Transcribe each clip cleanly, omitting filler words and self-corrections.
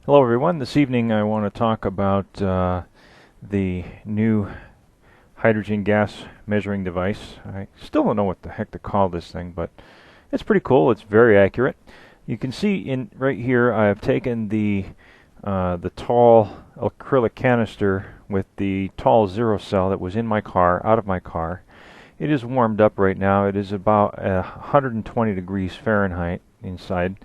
Hello everyone. This evening I want to talk about the new hydrogen gas measuring device. I still don't know what the heck to call this thing, but it's pretty cool. It's very accurate. You can see in right here I have taken the tall acrylic canister with the tall zero cell that was in my car out of my car. It is warmed up right now. It is about 120 degrees Fahrenheit inside.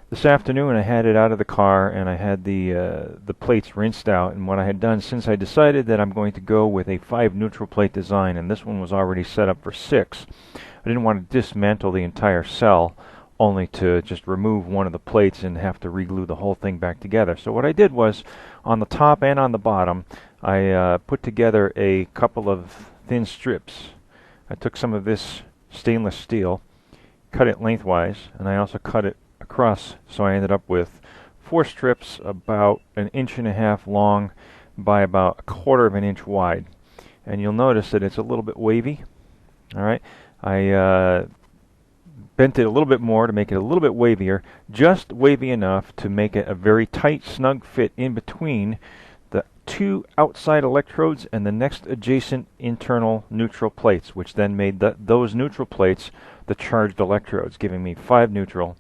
This afternoon I had it out of the car and I had the plates rinsed out, and what I had done, since I decided that I'm going to go with a 5 neutral plate design and this one was already set up for 6, I didn't want to dismantle the entire cell only to just remove one of the plates and have to re-glue the whole thing back together. So what I did was, on the top and on the bottom, I put together a couple of thin strips. I took some of this stainless steel, cut it lengthwise, and I also cut it across, so I ended up with 4 strips about 1.5 inches long by about 1/4 inch wide. And you'll notice that it's a little bit wavy. Alright, I bent it a little bit more to make it a little bit wavier, just wavy enough to make it a very tight, snug fit in between the 2 outside electrodes and the next adjacent internal neutral plates, which then made those neutral plates the charged electrodes, giving me 5 neutral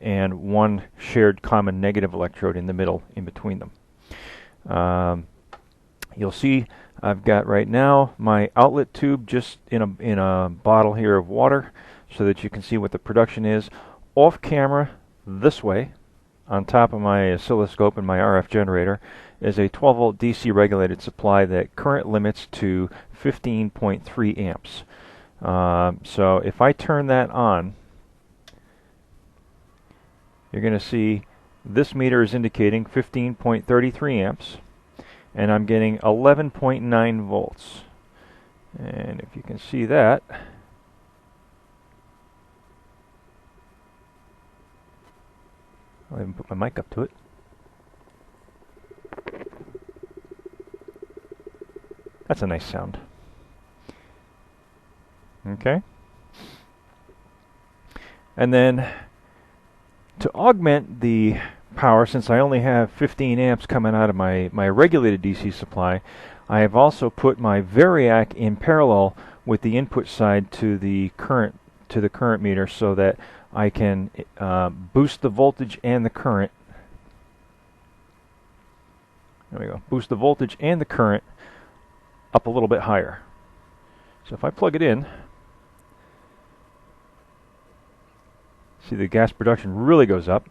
and 1 shared common negative electrode in the middle in between them. You'll see I've got right now my outlet tube just in a bottle here of water so that you can see what the production is. Off camera this way, on top of my oscilloscope and my RF generator, is a 12 volt DC regulated supply that current limits to 15.3 amps. So if I turn that on, you're going to see this meter is indicating 15.33 amps, and I'm getting 11.9 volts. And if you can see that, I'll even put my mic up to it. That's a nice sound. Okay. And then to augment the power, since I only have 15 amps coming out of my regulated DC supply, I have also put my variac in parallel with the input side to the current meter, so that I can boost the voltage and the current. There we go. Boost the voltage and the current up a little bit higher. So if I plug it in, see the gas production really goes up.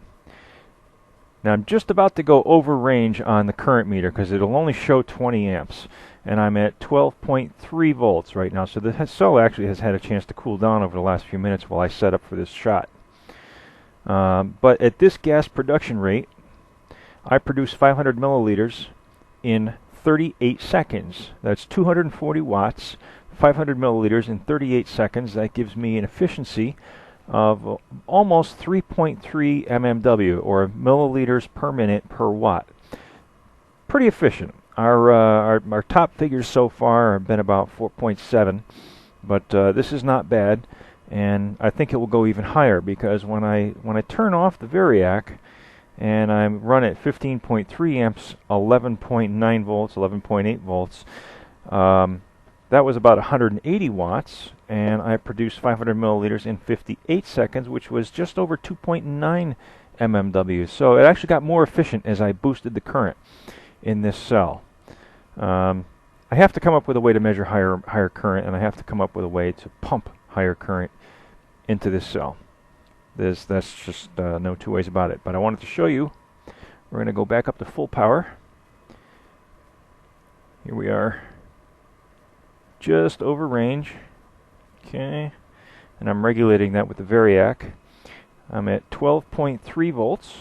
Now I'm just about to go over range on the current meter because it'll only show 20 amps. And I'm at 12.3 volts right now. So the cell actually has had a chance to cool down over the last few minutes while I set up for this shot. But at this gas production rate, I produce 500 milliliters in 38 seconds. That's 240 watts, 500 milliliters in 38 seconds. That gives me an efficiency of almost 3.3 mmW, or milliliters per minute per watt. Pretty efficient. Our top figures so far have been about 4.7, but this is not bad, and I think it will go even higher, because when I turn off the variac and I run at 15.3 amps, 11.9 volts, 11.8 volts, that was about 180 watts, and I produced 500 milliliters in 58 seconds, which was just over 2.9 mmW. So it actually got more efficient as I boosted the current in this cell. I have to come up with a way to measure higher current, and I have to come up with a way to pump higher current into this cell. That's just no two ways about it. But I wanted to show you. We're going to go back up to full power. Here we are, just over range. Okay, and I'm regulating that with the variac. I'm at 12.3 volts.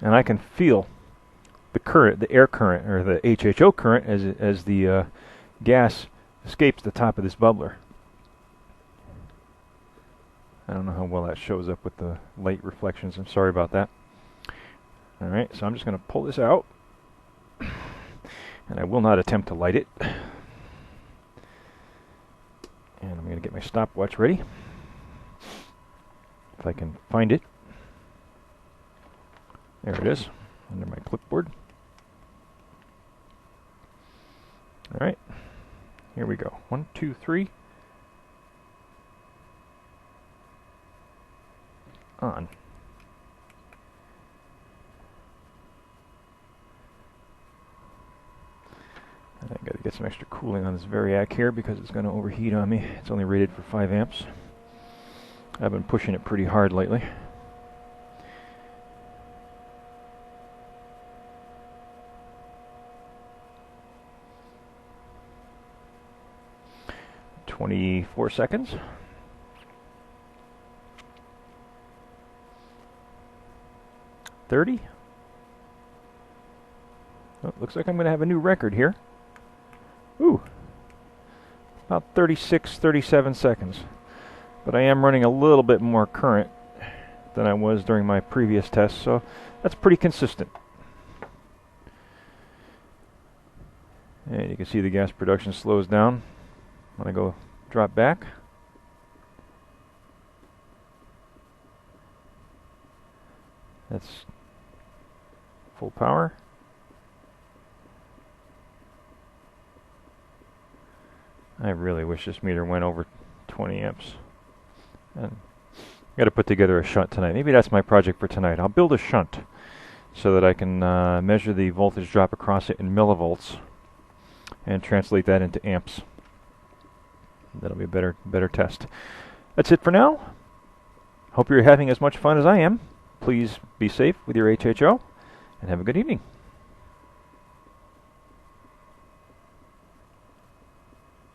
And I can feel the current, the air current, or the HHO current, as the gas escapes the top of this bubbler. I don't know how well that shows up with the light reflections. I'm sorry about that. Alright, so I'm just going to pull this out. And I will not attempt to light it. And I'm going to get my stopwatch ready. if I can find it. There it is, under my clipboard. All right, here we go. 1, 2, 3. On. And I gotta get some extra cooling on this Variac here because it's gonna overheat on me. It's only rated for 5 amps. I've been pushing it pretty hard lately. "24 seconds. "30. Oh, looks like I'm going to have a new record here. Ooh, about 36, 37 seconds. But I am running a little bit more current than I was during my previous test, so that's pretty consistent. And you can see the gas production slows down when I go drop back. That's full power. I really wish this meter went over 20 amps. And I got to put together a shunt tonight. Maybe that's my project for tonight. I'll build a shunt so that I can measure the voltage drop across it in millivolts and translate that into amps. That'll be a better test. That's it for now. Hope you're having as much fun as I am. Please be safe with your HHO and have a good evening.